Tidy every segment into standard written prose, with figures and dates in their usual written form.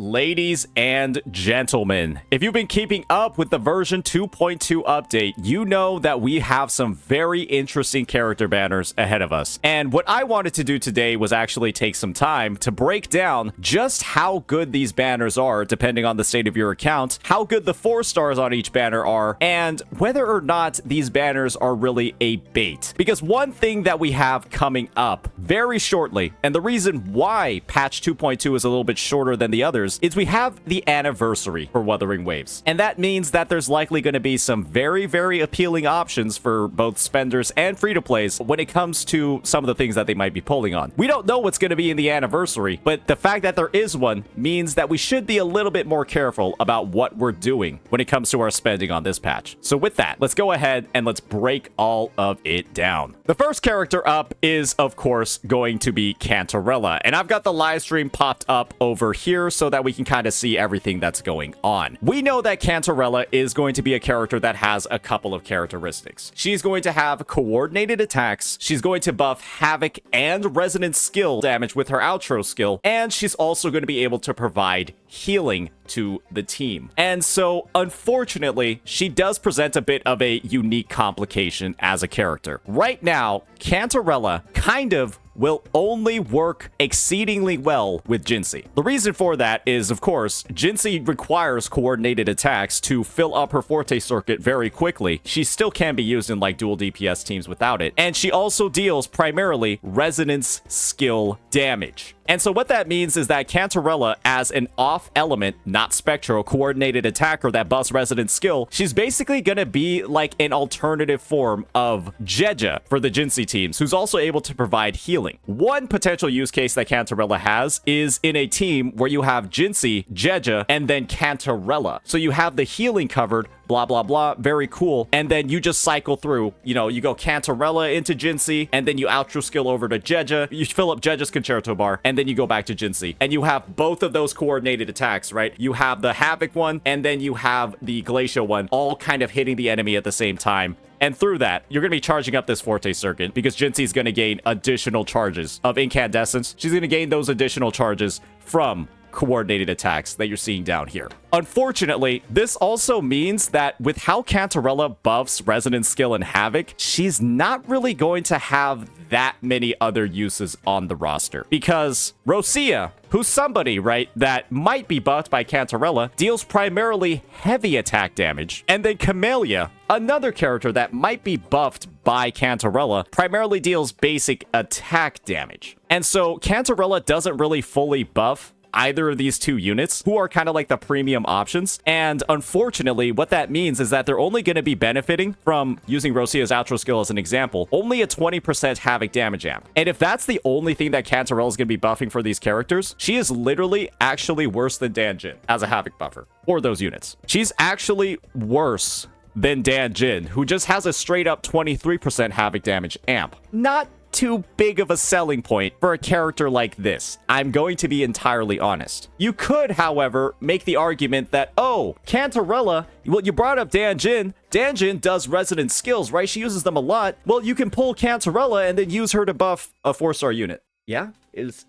Ladies and gentlemen, if you've been keeping up with the version 2.2 update, you know that we have some very interesting character banners ahead of us. And what I wanted to do today was actually take some time to break down just how good these banners are, depending on the state of your account, how good the 4 stars on each banner are, and whether or not these banners are really a bait. Because one thing that we have coming up very shortly, and the reason why patch 2.2 is a little bit shorter than the others, is we have the anniversary for Wuthering Waves. And that means that there's likely going to be some very, very appealing options for both spenders and free-to-plays when it comes to some of the things that they might be pulling on. We don't know what's going to be in the anniversary, but the fact that there is one means that we should be a little bit more careful about what we're doing when it comes to our spending on this patch. So with that, let's go ahead and let's break all of it down. The first character up is, of course, going to be Cantarella. And I've got the live stream popped up over here so that we can kind of see everything that's going on. We know that Cantarella is going to be a character that has a couple of characteristics. She's going to have coordinated attacks, she's going to buff Havoc and Resonant skill damage with her outro skill, and she's also going to be able to provide healing to the team. And so, unfortunately, she does present a bit of a unique complication as a character. Right now, Cantarella kind of will only work exceedingly well with Jinxie. The reason for that is, of course, Jinxie requires coordinated attacks to fill up her Forte circuit very quickly. She still can be used in like dual DPS teams without it. And she also deals primarily resonance skill damage. And so what that means is that Cantarella, as an off element, not spectral, coordinated attacker that buffs resonant skill, she's basically gonna be like an alternative form of Jeja for the Jinxie teams, who's also able to provide healing. One potential use case that Cantarella has is in a team where you have Jinxie, Jeja, and then Cantarella. So you have the healing covered, blah, blah, blah, very cool. And then you just cycle through, you know, you go Cantarella into Jinxie, and then you outro skill over to Jeja, you fill up Jeja's Concerto bar, and then you go back to Jinxie. And you have both of those coordinated attacks, right? You have the Havoc one, and then you have the Glacial one, all kind of hitting the enemy at the same time. And through that, you're going to be charging up this Forte circuit because Jinxie is going to gain additional charges of incandescence. She's going to gain those additional charges from coordinated attacks that you're seeing down here. Unfortunately, this also means that with how Cantarella buffs Resonant skill and Havoc, she's not really going to have that many other uses on the roster. Because Rosia, who's somebody, right, that might be buffed by Cantarella, deals primarily heavy attack damage. And then Camellya, another character that might be buffed by Cantarella, primarily deals basic attack damage. And so Cantarella doesn't really fully buff either of these two units, who are kind of like the premium options. And unfortunately, what that means is that they're only going to be benefiting from, using Rosia's outro skill as an example, only a 20% Havoc damage amp. And if that's the only thing that Cantarella is going to be buffing for these characters, she is literally actually worse than Dan Jin as a Havoc buffer for those units. She's actually worse than Dan Jin, who just has a straight up 23% Havoc damage amp. Not too big of a selling point for a character like this. I'm going to be entirely honest. You could, however, make the argument that, oh, Cantarella, well, you brought up Dan Jin. Dan Jin does resonant skills, right? She uses them a lot. Well, you can pull Cantarella and then use her to buff a 4-star unit. Yeah? Is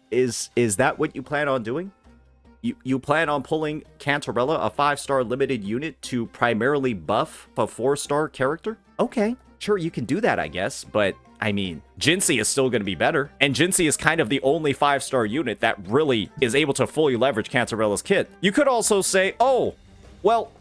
that what you plan on doing? You plan on pulling Cantarella, a 5-star limited unit, to primarily buff a 4-star character? Okay, sure, you can do that, I guess, but I mean, Jinxie is still going to be better, and Jinxie is kind of the only 5-star unit that really is able to fully leverage Cantarella's kit. You could also say, oh, well,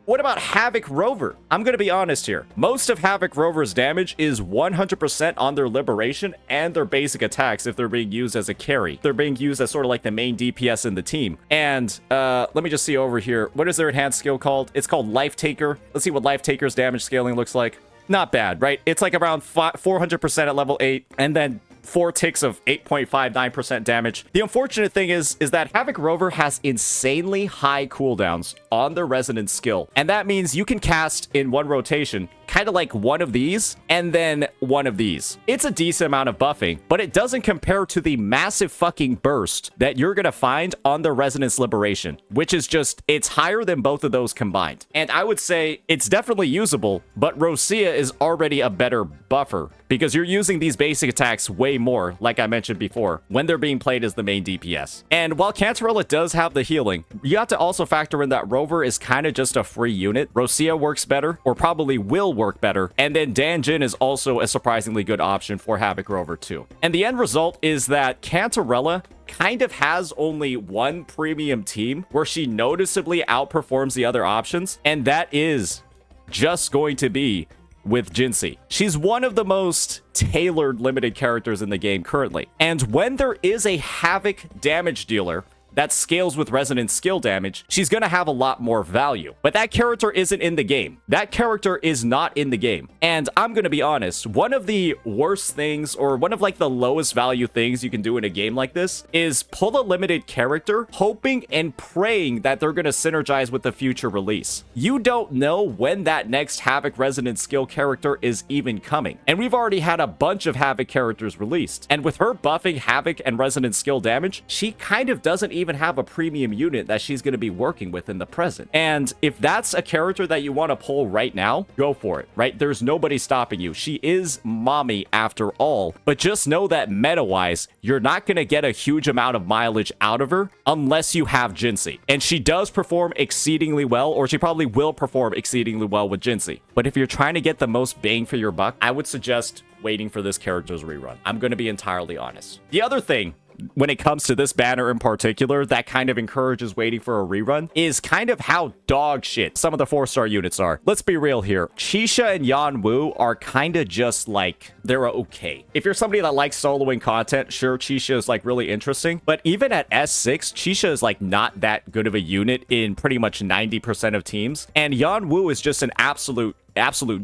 what about Havoc Rover? I'm going to be honest here. Most of Havoc Rover's damage is 100% on their liberation and their basic attacks if they're being used as a carry. They're being used as sort of like the main DPS in the team. And let me just see over here. What is their enhanced skill called? It's called Life Taker. Let's see what Life Taker's damage scaling looks like. Not bad, right? It's like around 400% at level 8, and then 4 ticks of 8.59% damage. The unfortunate thing is that Havoc Rover has insanely high cooldowns on their resonant skill, and that means you can cast in one rotation kind of like one of these and then one of these. It's a decent amount of buffing, but it doesn't compare to the massive fucking burst that you're gonna find on the Resonance Liberation, which is just, it's higher than both of those combined. And I would say it's definitely usable, but Rosia is already a better buffer because you're using these basic attacks way more, like I mentioned before, when they're being played as the main DPS. And while Cantarella does have the healing, you have to also factor in that Rover is kind of just a free unit. Rosia works better, or probably will work better, and then Dan Jin is also a surprisingly good option for Havoc Rover too. And the end result is that Cantarella kind of has only one premium team where she noticeably outperforms the other options, and that is just going to be with Jinxie. She's one of the most tailored limited characters in the game currently. And when there is a Havoc damage dealer that scales with resonance skill damage, she's gonna have a lot more value. But that character isn't in the game. That character is not in the game. And I'm gonna be honest, one of the worst things, or one of like the lowest value things you can do in a game like this, is pull a limited character, hoping and praying that they're gonna synergize with the future release. You don't know when that next Havoc resonance skill character is even coming. And we've already had a bunch of Havoc characters released. And with her buffing Havoc and resonance skill damage, she kind of doesn't even have a premium unit that she's going to be working with in the present. And if that's a character that you want to pull right now, go for it, right? There's nobody stopping you. She is mommy after all, but just know that meta-wise, you're not going to get a huge amount of mileage out of her unless you have Jinxie. And she does perform exceedingly well, or she probably will perform exceedingly well with Jinxie. But if you're trying to get the most bang for your buck, I would suggest waiting for this character's rerun. I'm going to be entirely honest. The other thing, when it comes to this banner in particular, that kind of encourages waiting for a rerun, is kind of how dog shit some of the 4-star units are. Let's be real here. Qixia and Yanwu are kind of just like, they're okay. If you're somebody that likes soloing content, sure, Qixia is like really interesting, but even at S6, Qixia is like not that good of a unit in pretty much 90% of teams, and Yanwu is just an absolute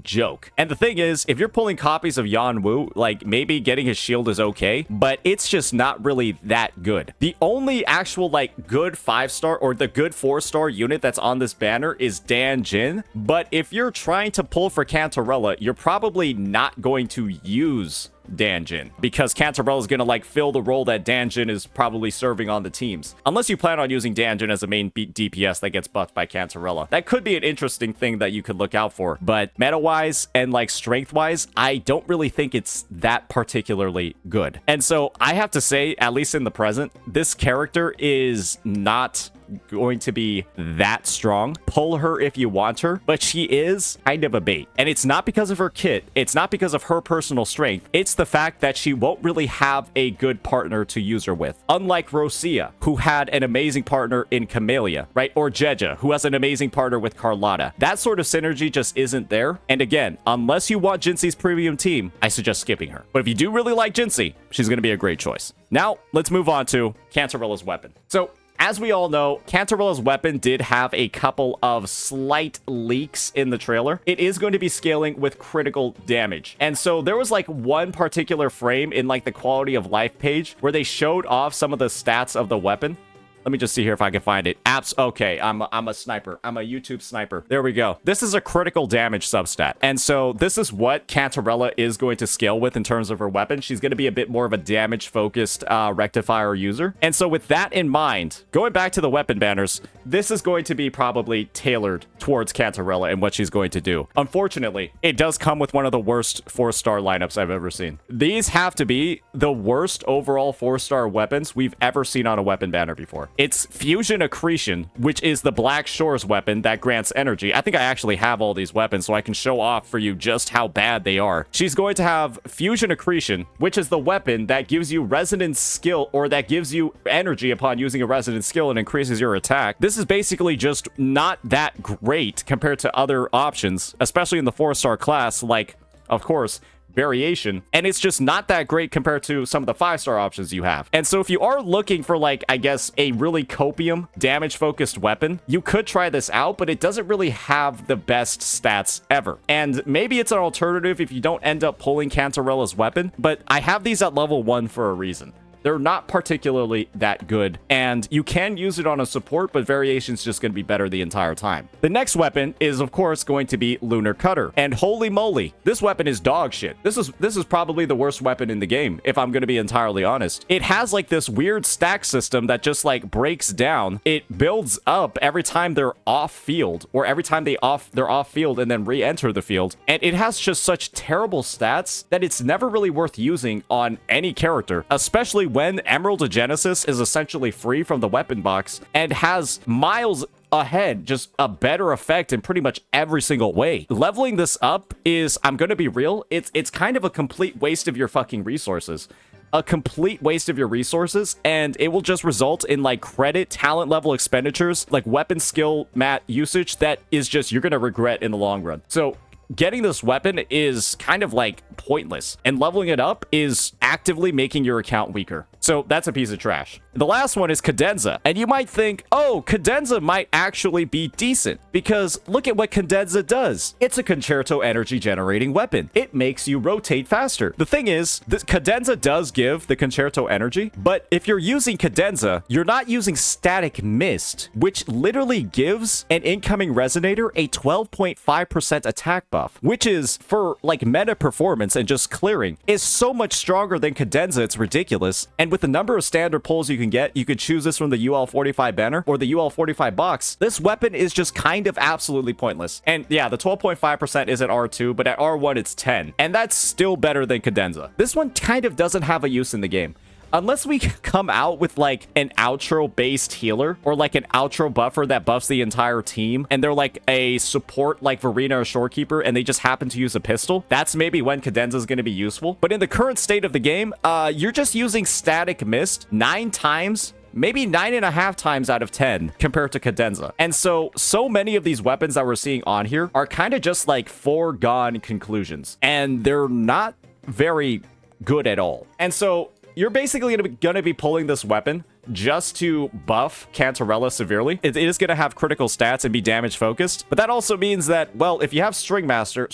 joke. And the thing is, if you're pulling copies of Yanwu, like maybe getting his shield is okay, but it's just not really that good. The only actual like good 5-star or the good 4-star unit that's on this banner is Dan Jin. But if you're trying to pull for Cantarella, you're probably not going to use Dan Jin, because Cantarella is going to like fill the role that Dan Jin is probably serving on the teams. Unless you plan on using Dan Jin as a main DPS that gets buffed by Cantarella. That could be an interesting thing that you could look out for. But meta-wise and like strength-wise, I don't really think it's that particularly good. And so I have to say, at least in the present, this character is not going to be that strong. Pull her if you want her, but she is kind of a bait. And it's not because of her kit. It's not because of her personal strength. It's the fact that she won't really have a good partner to use her with. Unlike Rosia, who had an amazing partner in Camellya, right? Or Jeja, who has an amazing partner with Carlotta. That sort of synergy just isn't there. And again, unless you want Jinxie's premium team, I suggest skipping her. But if you do really like Jinxie, she's going to be a great choice. Now, let's move on to Cantarella's weapon. So, as we all know, Cantarella's weapon did have a couple of slight leaks in the trailer. It is going to be scaling with critical damage. And so there was like one particular frame in like the quality of life page where they showed off some of the stats of the weapon. Let me just see here if I can find it. Apps. Okay, I'm a sniper. I'm a YouTube sniper. There we go. This is a critical damage substat. And so this is what Cantarella is going to scale with in terms of her weapon. She's going to be a bit more of a damage-focused rectifier user. And so with that in mind, going back to the weapon banners, this is going to be probably tailored towards Cantarella and what she's going to do. Unfortunately, it does come with one of the worst 4-star lineups I've ever seen. These have to be the worst overall 4-star weapons we've ever seen on a weapon banner before. It's Fusion Accretion, which is the Black Shore's weapon that grants energy. I think I actually have all these weapons, so I can show off for you just how bad they are. She's going to have Fusion Accretion, which is the weapon that gives you resonance skill, or that gives you energy upon using a resonance skill and increases your attack. This is basically just not that great compared to other options, especially in the 4-star class, like, of course, variation, and it's just not that great compared to some of the 5-star options you have. And so if you are looking for like, I guess, a really copium damage focused weapon, you could try this out, but it doesn't really have the best stats ever. And maybe it's an alternative if you don't end up pulling Cantarella's weapon, but I have these at level 1 for a reason. They're not particularly that good, and you can use it on a support, but variation's just going to be better the entire time. The next weapon is, of course, going to be Lunar Cutter, and holy moly, this weapon is dog shit. This is probably the worst weapon in the game, if I'm going to be entirely honest. It has like this weird stack system that just like breaks down. It builds up every time they're off field, or every time they're off field and then re-enter the field, and it has just such terrible stats that it's never really worth using on any character, especially when Emerald of Genesis is essentially free from the weapon box and has miles ahead, just a better effect in pretty much every single way. Leveling this up is, I'm gonna be real, it's kind of a complete waste of your fucking resources. A complete waste of your resources, and it will just result in like credit, talent level expenditures, like weapon skill mat usage that is just, you're gonna regret in the long run. So getting this weapon is kind of like pointless, and leveling it up is actively making your account weaker. So that's a piece of trash. The last one is Cadenza, and you might think, oh, Cadenza might actually be decent, because look at what Cadenza does. It's a concerto energy generating weapon. It makes you rotate faster. The thing is, this Cadenza does give the concerto energy, but if you're using Cadenza, you're not using static mist, which literally gives an incoming resonator a 12.5% attack buff, which is, for like meta performance and just clearing, is so much stronger than Cadenza, it's ridiculous. And with the number of standard pulls you can get, you could choose this from the UL45 banner or the UL45 box. This weapon is just kind of absolutely pointless. And yeah, the 12.5% is at R2, but at R1 it's 10. And that's still better than Cadenza. This one kind of doesn't have a use in the game. Unless we come out with like an outro-based healer or like an outro buffer that buffs the entire team, and they're like a support like Verena or Shorekeeper, and they just happen to use a pistol, that's maybe when Cadenza is going to be useful. But in the current state of the game, you're just using static mist 9 times, maybe 9.5 times out of 10 compared to Cadenza. And so many of these weapons that we're seeing on here are kind of just like foregone conclusions, and they're not very good at all. And so you're basically going to be pulling this weapon just to buff Cantarella severely. It is going to have critical stats and be damage focused, but that also means that, well, if you have Stringmaster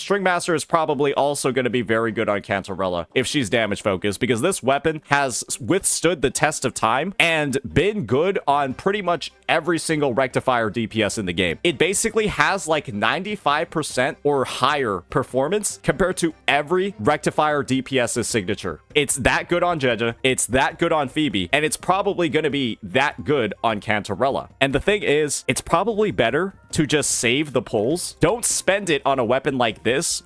is probably also going to be very good on Cantarella if she's damage focused, because this weapon has withstood the test of time and been good on pretty much every single rectifier DPS in the game. It basically has like 95% or higher performance compared to every rectifier DPS's signature. It's that good on Jeja, it's that good on Phoebe, and it's probably going to be that good on Cantarella. And the thing is, it's probably better to just save the pulls. Don't spend it on a weapon like this,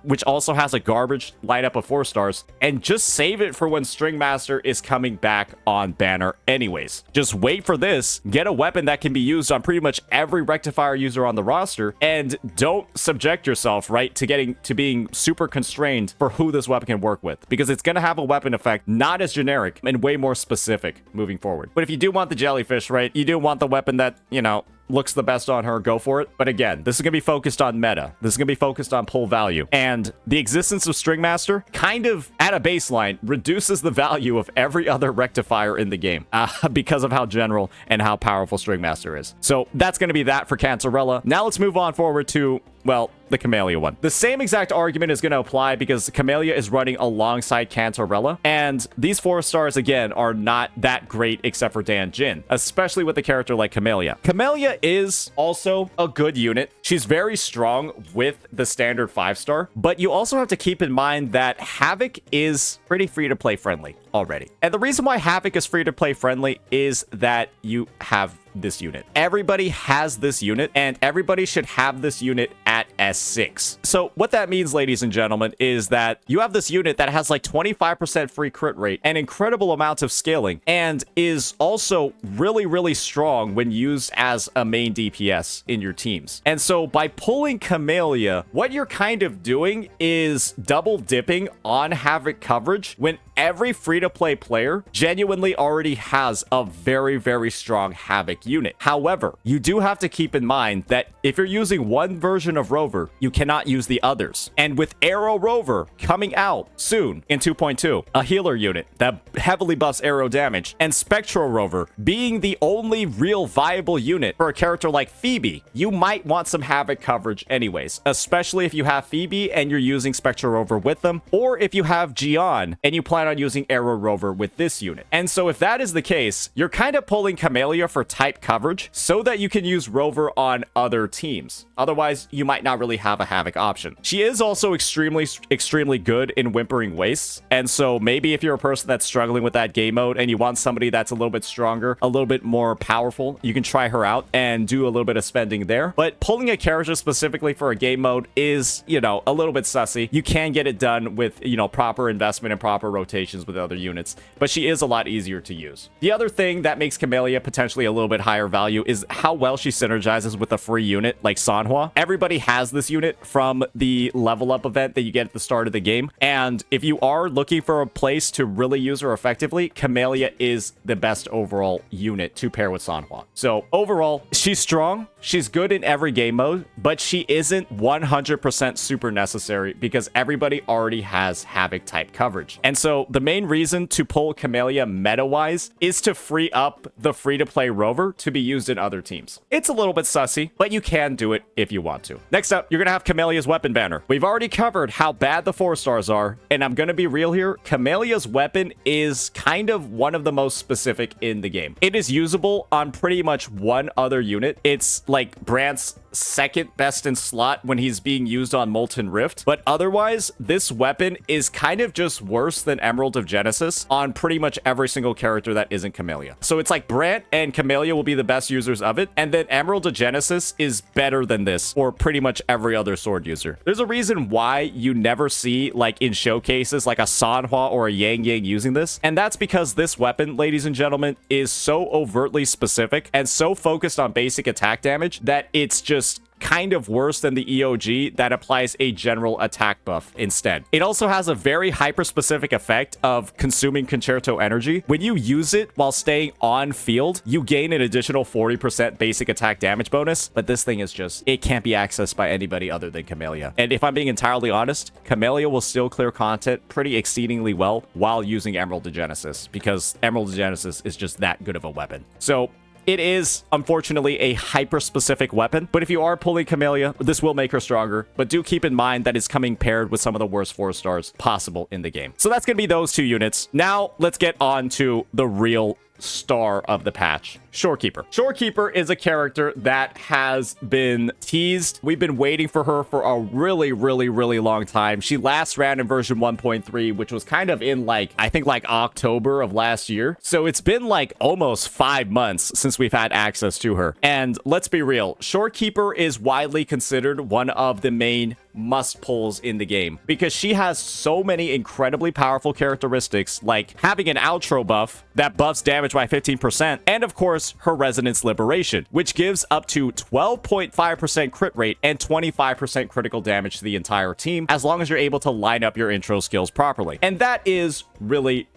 which also has a garbage lineup of 4 stars, and just save it for when Stringmaster is coming back on banner anyways. Just wait for this, get a weapon that can be used on pretty much every rectifier user on the roster, and don't subject yourself, right, to being super constrained for who this weapon can work with, because it's going to have a weapon effect not as generic and way more specific moving forward. But if you do want the jellyfish, right, you do want the weapon that, you know, looks the best on her, go for it. But again, this is going to be focused on meta. This is going to be focused on pull value. And the existence of Stringmaster kind of, at a baseline, reduces the value of every other rectifier in the game because of how general and how powerful Stringmaster is. So that's going to be that for Cantarella. Now let's move on forward to, well, the Camellya one. The same exact argument is going to apply because Camellya is running alongside Cantarella, and these 4 stars, again, are not that great except for Dan Jin, especially with a character like Camellya. Camellya is also a good unit. She's very strong with the standard 5-star, but you also have to keep in mind that Havoc is pretty free-to-play friendly already. And the reason why Havoc is free-to-play friendly is that you have this unit. Everybody has this unit, and everybody should have this unit at S6. So what that means, ladies and gentlemen, is that you have this unit that has like 25% free crit rate and incredible amounts of scaling, and is also really, really strong when used as a main DPS in your teams. And so by pulling Camellya, what you're kind of doing is double dipping on Havoc coverage when every free-to-play player genuinely already has a very, very strong Havoc unit. However, you do have to keep in mind that if you're using one version of Rover Rover, you cannot use the others. And with Arrow Rover coming out soon in 2.2, a healer unit that heavily buffs arrow damage, and Spectral Rover being the only real viable unit for a character like Phoebe, you might want some Havoc coverage anyways, especially if you have Phoebe and you're using Spectral Rover with them, or if you have Gian and you plan on using Arrow Rover with this unit. And so if that is the case, you're kind of pulling Camellya for type coverage so that you can use Rover on other teams. Otherwise, you might not really have a Havoc option. She is also extremely good in Whimpering Wastes, and so maybe if you're a person that's struggling with that game mode and you want somebody that's a little bit stronger, a little bit more powerful, you can try her out and do a little bit of spending there. But pulling a character specifically for a game mode is, you know, a little bit sussy. You can get it done with, you know, proper investment and proper rotations with other units, but she is a lot easier to use. The other thing that makes Camellya potentially a little bit higher value is how well she synergizes with a free unit like Sanhua. Everybody has this unit from the level up event that you get at the start of the game, and if you are looking for a place to really use her effectively, Camellya is the best overall unit to pair with Sanhua. So overall, she's strong, she's good in every game mode, but she isn't 100% super necessary because everybody already has Havoc type coverage. And so the main reason to pull Camellya meta-wise is to free up the free-to-play Rover to be used in other teams. It's a little bit sussy, but you can do it if you want to. Next up, you're gonna have Camellya's weapon banner. We've already covered how bad the 4-stars are, and I'm gonna be real here, Camellya's weapon is kind of one of the most specific in the game. It is usable on pretty much one other unit. It's like Brant's second best in slot when he's being used on Molten Rift, but otherwise this weapon is kind of just worse than Emerald of Genesis on pretty much every single character that isn't Camellya. So it's like Brant and Camellya will be the best users of it, and then Emerald of Genesis is better than this for pretty much every other sword user. There's a reason why you never see, like in showcases, like a Sanhua or a Yang Yang using this, and that's because this weapon, ladies and gentlemen, is so overtly specific and so focused on basic attack damage that it's just kind of worse than the EOG that applies a general attack buff instead. It also has a very hyper-specific effect of consuming concerto energy. When you use it while staying on field, you gain an additional 40% basic attack damage bonus, but this thing is just, it can't be accessed by anybody other than Camellya. And if I'm being entirely honest, Camellya will still clear content pretty exceedingly well while using Emerald of Genesis, because Emerald of Genesis is just that good of a weapon. So it is, unfortunately, a hyper-specific weapon, but if you are pulling Camellya, this will make her stronger, but do keep in mind that it's coming paired with some of the worst 4-stars possible in the game. So that's going to be those two units. Now, let's get on to the real star of the patch, Shorekeeper. Shorekeeper is a character that has been teased. We've been waiting for her for a really long time. She last ran in version 1.3, which was kind of in like, I think like October of last year. So it's been like almost 5 months since we've had access to her. And let's be real, Shorekeeper is widely considered one of the main must pulls in the game because she has so many incredibly powerful characteristics, like having an outro buff that buffs damage by 15%, and of course her Resonance Liberation, which gives up to 12.5% crit rate and 25% critical damage to the entire team as long as you're able to line up your intro skills properly. And that is really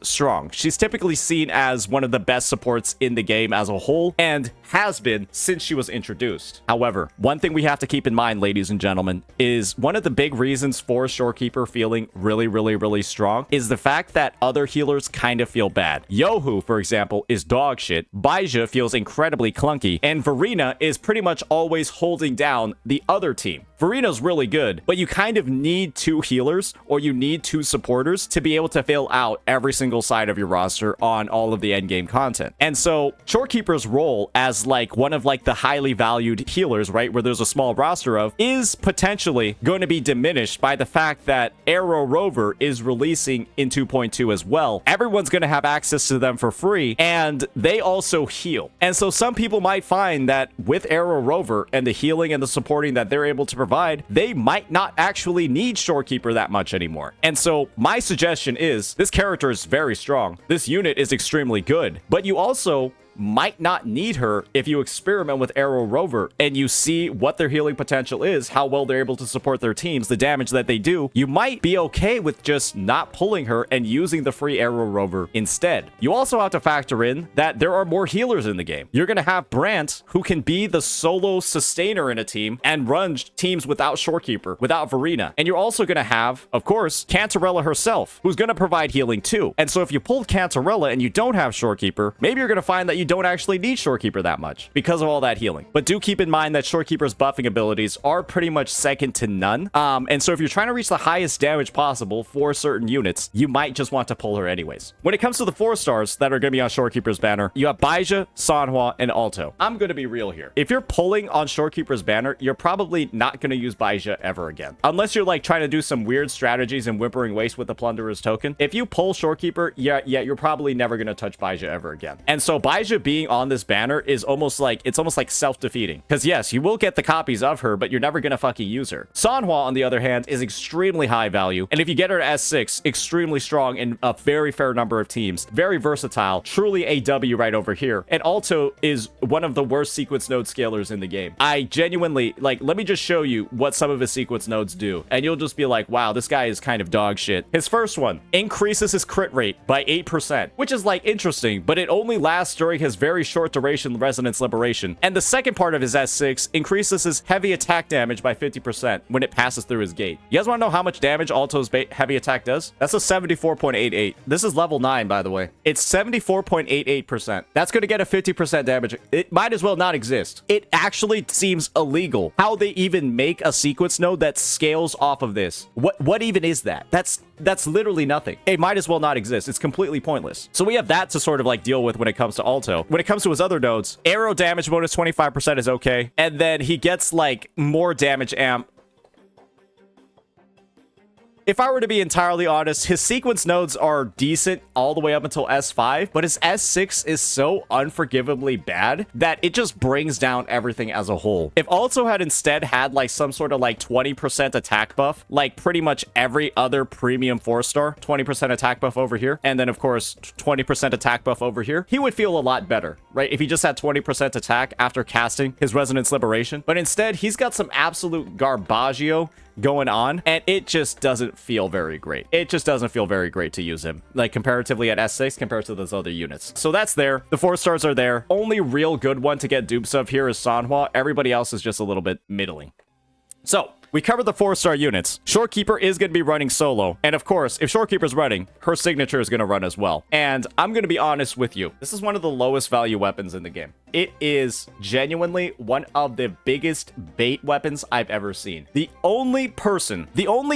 strong. She's typically seen as one of the best supports in the game as a whole and has been since she was introduced. However, one thing we have to keep in mind, ladies and gentlemen, is one of the big reasons for Shorekeeper feeling really strong is the fact that other healers kind of feel bad. Yohu, for example, is dog shit. Baija feels incredibly clunky, and Verena is pretty much always holding down the other team. Verena's really good, but you kind of need 2 healers or you need 2 supporters to be able to fill out every single side of your roster on all of the endgame content. And so Shorekeeper's role as like one of like the highly valued healers, right, where there's a small roster of, is potentially going to be diminished by the fact that Arrow Rover is releasing in 2.2 as well. Everyone's going to have access to them for free, and they also heal. And so some people might find that with Arrow Rover and the healing and the supporting that they're able to provide, they might not actually need Shorekeeper that much anymore. And so my suggestion is, this character is very strong. This unit is extremely good, but you also might not need her if you experiment with Arrow Rover and you see what their healing potential is, how well they're able to support their teams, the damage that they do. You might be okay with just not pulling her and using the free Arrow Rover instead. You also have to factor in that there are more healers in the game. You're going to have Brant, who can be the solo sustainer in a team and run teams without Shorekeeper, without Verena. And you're also going to have, of course, Cantarella herself, who's going to provide healing too. And so if you pull Cantarella and you don't have Shorekeeper, maybe you're going to find that you don't actually need Shorekeeper that much because of all that healing. But do keep in mind that Shorekeeper's buffing abilities are pretty much second to none. And so if you're trying to reach the highest damage possible for certain units, you might just want to pull her anyways. When it comes to the 4-stars that are going to be on Shorekeeper's banner, you have Baizha, Sanhua, and Alto. I'm going to be real here. If you're pulling on Shorekeeper's banner, you're probably not going to use Baizha ever again. Unless you're like trying to do some weird strategies and Whimpering Waste with the Plunderer's token. If you pull Shorekeeper, yeah, you're probably never going to touch Baizha ever again. And so Baizha being on this banner is almost like self-defeating. Because yes, you will get the copies of her, but you're never going to fucking use her. Sanhua, on the other hand, is extremely high value. And if you get her to S6, extremely strong in a very fair number of teams. Very versatile. Truly a W right over here. And Alto is one of the worst sequence node scalers in the game. I genuinely, like, let me just show you what some of his sequence nodes do. And you'll just be like, wow, this guy is kind of dog shit. His first one increases his crit rate by 8%, which is like interesting, but it only lasts during his very short duration Resonance Liberation. And the second part of his S6 increases his heavy attack damage by 50% when it passes through his gate. You guys want to know how much damage Alto's heavy attack does? That's a 74.88. This is level 9, by the way. It's 74.88%. That's going to get a 50% damage. It might as well not exist. It actually seems illegal how they even make a sequence node that scales off of this. What even is that? That's literally nothing. It might as well not exist. It's completely pointless. So we have that to sort of like deal with when it comes to Alto. When it comes to his other nodes, arrow damage bonus 25% is okay. And then he gets like more damage amp. If I were to be entirely honest, his sequence nodes are decent all the way up until S5, but his S6 is so unforgivably bad that it just brings down everything as a whole. If Alto had instead had like some sort of like 20% attack buff, like pretty much every other premium 4-star, 20% attack buff over here, and then of course 20% attack buff over here, he would feel a lot better, right? If he just had 20% attack after casting his Resonance Liberation. But instead, he's got some absolute garbaggio going on, and it just doesn't feel very great. It just doesn't feel very great to use him, like comparatively at S6 compared to those other units. So that's there. The 4-stars are there. Only real good one to get dupes of here is Sanhua. Everybody else is just a little bit middling. So we covered the 4-star units. Shorekeeper is going to be running solo. And of course, if Shorekeeper's running, her signature is going to run as well. And I'm going to be honest with you. This is one of the lowest value weapons in the game. It is genuinely one of the biggest bait weapons I've ever seen. The only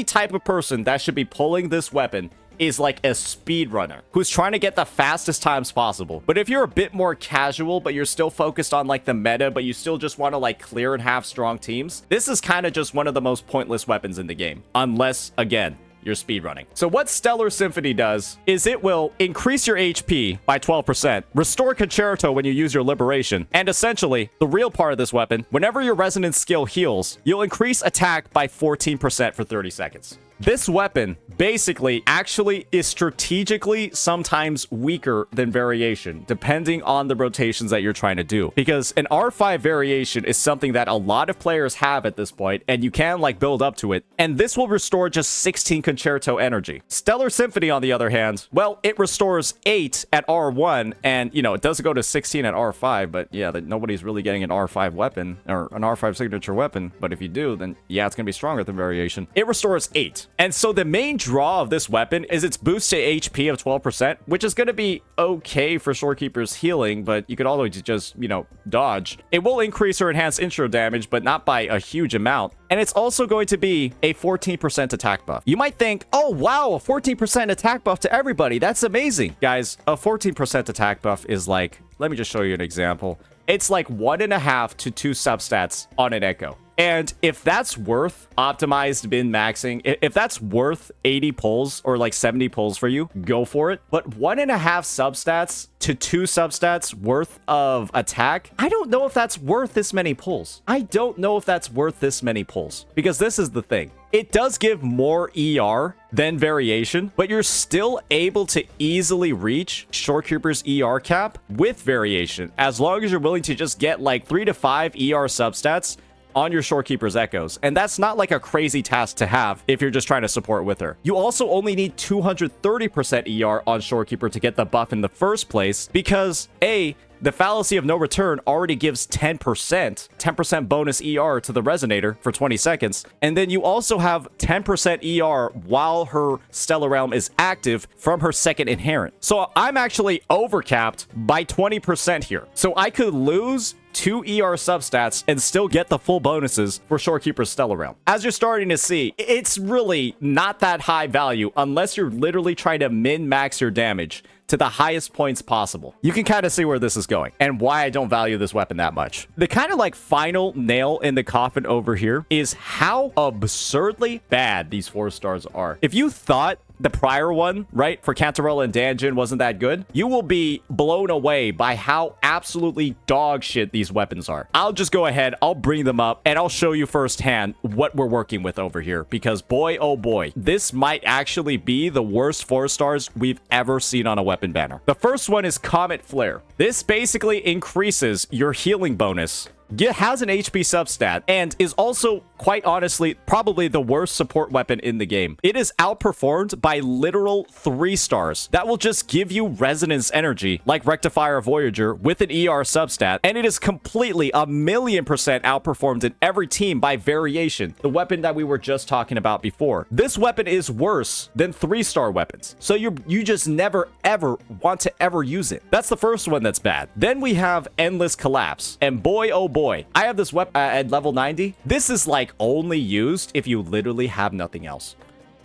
type of person that should be pulling this weapon is like a speedrunner who's trying to get the fastest times possible. But if you're a bit more casual, but you're still focused on like the meta, but you still just want to like clear and have strong teams, this is kind of just one of the most pointless weapons in the game. Unless, again, you're speedrunning. So what Stellar Symphony does is it will increase your HP by 12%, restore Concerto when you use your Liberation, and essentially, the real part of this weapon, whenever your Resonance skill heals, you'll increase attack by 14% for 30 seconds. This weapon basically actually is strategically sometimes weaker than Variation, depending on the rotations that you're trying to do. Because an R5 Variation is something that a lot of players have at this point, and you can like build up to it. And this will restore just 16 Concerto energy. Stellar Symphony, on the other hand, well, it restores 8 at R1, and you know, it does go to 16 at R5, but yeah, nobody's really getting an R5 weapon, or an R5 signature weapon. But if you do, then yeah, it's gonna be stronger than Variation. It restores 8. And so the main draw of this weapon is its boost to HP of 12%, which is going to be okay for Shorekeeper's healing, but you could always just, you know, dodge. It will increase her enhanced intro damage, but not by a huge amount. And it's also going to be a 14% attack buff. You might think, oh, wow, a 14% attack buff to everybody. That's amazing. Guys, a 14% attack buff is like, let me just show you an example. It's like 1.5 to 2 substats on an Echo. And if that's worth optimized bin maxing, if that's worth 80 pulls or like 70 pulls for you, go for it. But 1.5 substats to 2 substats worth of attack, I don't know if that's worth this many pulls. I don't know if that's worth this many pulls. Because this is the thing. It does give more ER than variation, but you're still able to easily reach Shorekeeper's ER cap with variation, as long as you're willing to just get like 3 to 5 ER substats on your Shorekeeper's echoes. And that's not like a crazy task to have if you're just trying to support with her. You also only need 230% ER on Shorekeeper to get the buff in the first place, because the fallacy of no return already gives 10% bonus ER to the resonator for 20 seconds. And then you also have 10% ER while her Stellar Realm is active from her second inherent. So I'm actually overcapped by 20% here. So I could lose 2 ER substats and still get the full bonuses for Shorekeeper's Stellar Realm. As you're starting to see, it's really not that high value unless you're literally trying to min-max your damage to the highest points possible. You can kind of see where this is going and why I don't value this weapon that much. The kind of like final nail in the coffin over here is how absurdly bad these 4 stars are. If you thought the prior one, right, for Cantarella and Danjin wasn't that good, you will be blown away by how absolutely dog shit these weapons are. I'll just go ahead, I'll bring them up, and I'll show you firsthand what we're working with over here, because boy, oh boy, this might actually be the worst 4 stars we've ever seen on a weapon banner. The first one is Comet Flare. This basically increases your healing bonus. It has an HP substat and is also, quite honestly, probably the worst support weapon in the game. It is outperformed by literal 3 stars that will just give you resonance energy like Rectifier Voyager with an ER substat, and it is completely 1,000,000% outperformed in every team by variation, the weapon that we were just talking about before. This weapon is worse than 3-star weapons, so you just never ever want to ever use it. That's the first one that's bad. Then we have Endless Collapse, and boy oh boy, I have this weapon at level 90. This is like only used if you literally have nothing else.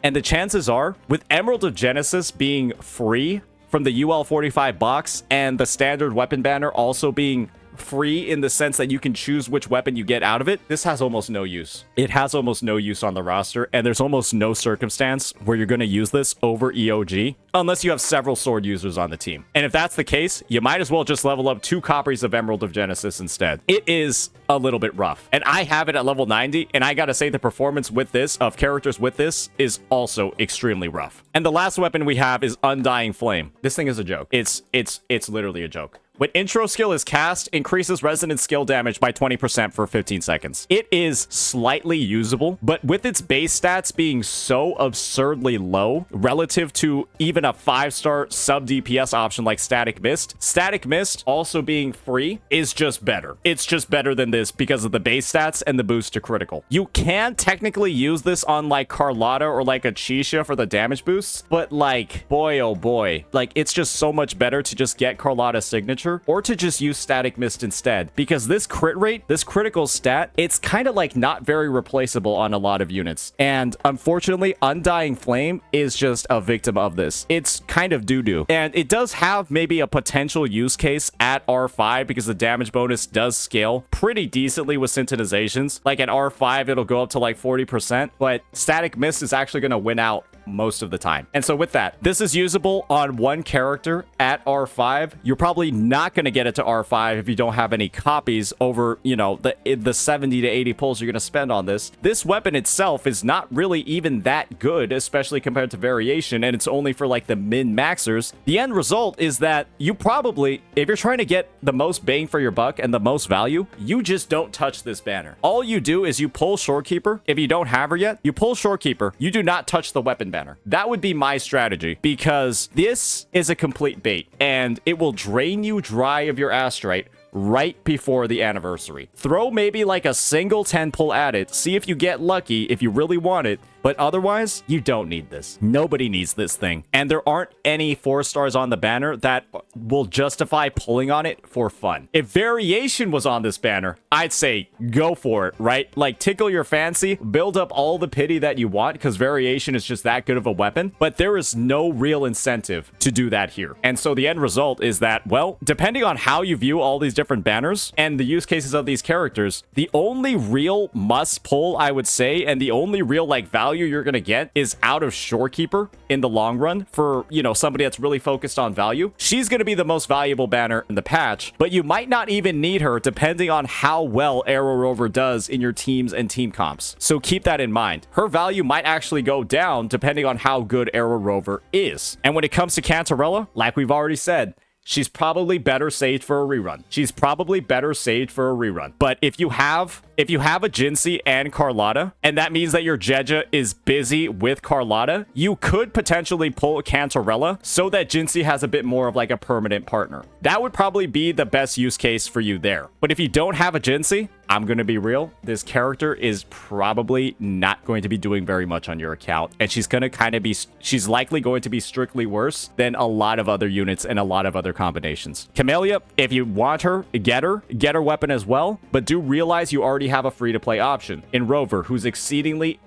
And the chances are, with Emerald of Genesis being free from the UL 45 box and the standard weapon banner also being free in the sense that you can choose which weapon you get out of it, this has almost no use. It has almost no use on the roster, and there's almost no circumstance where you're going to use this over EOG unless you have several sword users on the team. And if that's the case, you might as well just level up 2 copies of Emerald of Genesis instead. It is a little bit rough, and I have it at level 90, and I gotta say the performance with this, of characters with this, is also extremely rough. And the last weapon we have is Undying Flame. This thing is a joke. It's literally a joke. When intro skill is cast, increases resonant skill damage by 20% for 15 seconds. It is slightly usable, but with its base stats being so absurdly low relative to even a 5-star sub DPS option like Static Mist also being free is just better. It's just better than this because of the base stats and the boost to critical. You can technically use this on like Carlotta or like a Chisha for the damage boosts, but like, boy oh boy, like it's just so much better to just get Carlotta's signature or to just use Static Mist instead, because this crit rate, this critical stat, it's kind of like not very replaceable on a lot of units. And unfortunately, Undying Flame is just a victim of this. It's kind of doo-doo. And it does have maybe a potential use case at R5 because the damage bonus does scale pretty decently with syntonizations. Like at R5, it'll go up to like 40%, but Static Mist is actually going to win out most of the time. And so with that, this is usable on one character at R5. You're probably not going to get it to R5 if you don't have any copies over, you know, the 70 to 80 pulls you're going to spend on this. This weapon itself is not really even that good, especially compared to variation, and it's only for like the min-maxers. The end result is that you probably, if you're trying to get the most bang for your buck and the most value, you just don't touch this banner. All you do is you pull Shorekeeper. If you don't have her yet, you pull Shorekeeper. You do not touch the weapon banner. That would be my strategy, because this is a complete bait and it will drain you dry of your astrite right before the anniversary. Throw maybe like a single 10 pull at it, see if you get lucky if you really want it, but otherwise, you don't need this. Nobody needs this thing. And there aren't any 4 stars on the banner that will justify pulling on it for fun. If variation was on this banner, I'd say go for it, right? Like tickle your fancy, build up all the pity that you want, because variation is just that good of a weapon, but there is no real incentive to do that here. And so the end result is that, well, depending on how you view all these different banners and the use cases of these characters, the only real must pull, I would say, and the only real like value value you're going to get is out of Shorekeeper in the long run for, you know, somebody that's really focused on value. She's going to be the most valuable banner in the patch, but you might not even need her depending on how well Arrow Rover does in your teams and team comps. So keep that in mind. Her value might actually go down depending on how good Arrow Rover is. And when it comes to Cantarella, like we've already said, she's probably better saved for a rerun. She's probably better saved for a rerun. But if you have a Jinxie and Carlotta, and that means that your Jeja is busy with Carlotta, you could potentially pull Cantarella so that Jinxie has a bit more of like a permanent partner. That would probably be the best use case for you there. But if you don't have a Jinxie, I'm going to be real, this character is probably not going to be doing very much on your account. And she's going to kind of be, she's likely going to be strictly worse than a lot of other units and a lot of other combinations. Camellya, if you want her, get her weapon as well. But do realize you already have a free-to-play option in Rover, who's exceedingly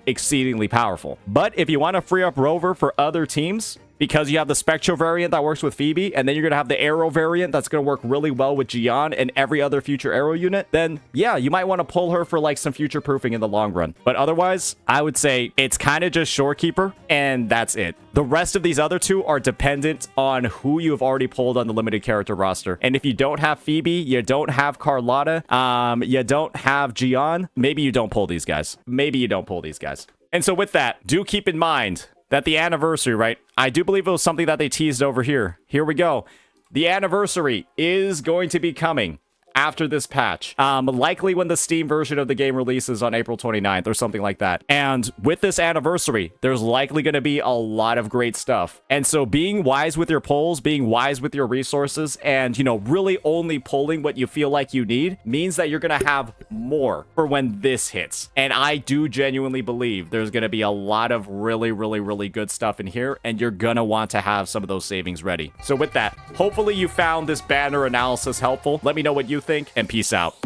powerful. But if you want to free up Rover for other teams, because you have the Spectro variant that works with Phoebe, and then you're going to have the Arrow variant that's going to work really well with Gian and every other future Arrow unit, then yeah, you might want to pull her for like some future proofing in the long run. But otherwise, I would say it's kind of just Shorekeeper, and that's it. The rest of these other two are dependent on who you have already pulled on the limited character roster. And if you don't have Phoebe, you don't have Carlotta, you don't have Gian, maybe you don't pull these guys. Maybe you don't pull these guys. And so with that, do keep in mind that the anniversary, right? I do believe it was something that they teased over here. Here we go. The anniversary is going to be coming after this patch, likely when the Steam version of the game releases on April 29th or something like that. And with this anniversary, there's likely going to be a lot of great stuff. And so being wise with your pulls, being wise with your resources, and, you know, really only pulling what you feel like you need means that you're going to have more for when this hits. And I do genuinely believe there's going to be a lot of really good stuff in here, and you're going to want to have some of those savings ready. So with that, hopefully you found this banner analysis helpful. Let me know what you think, and peace out.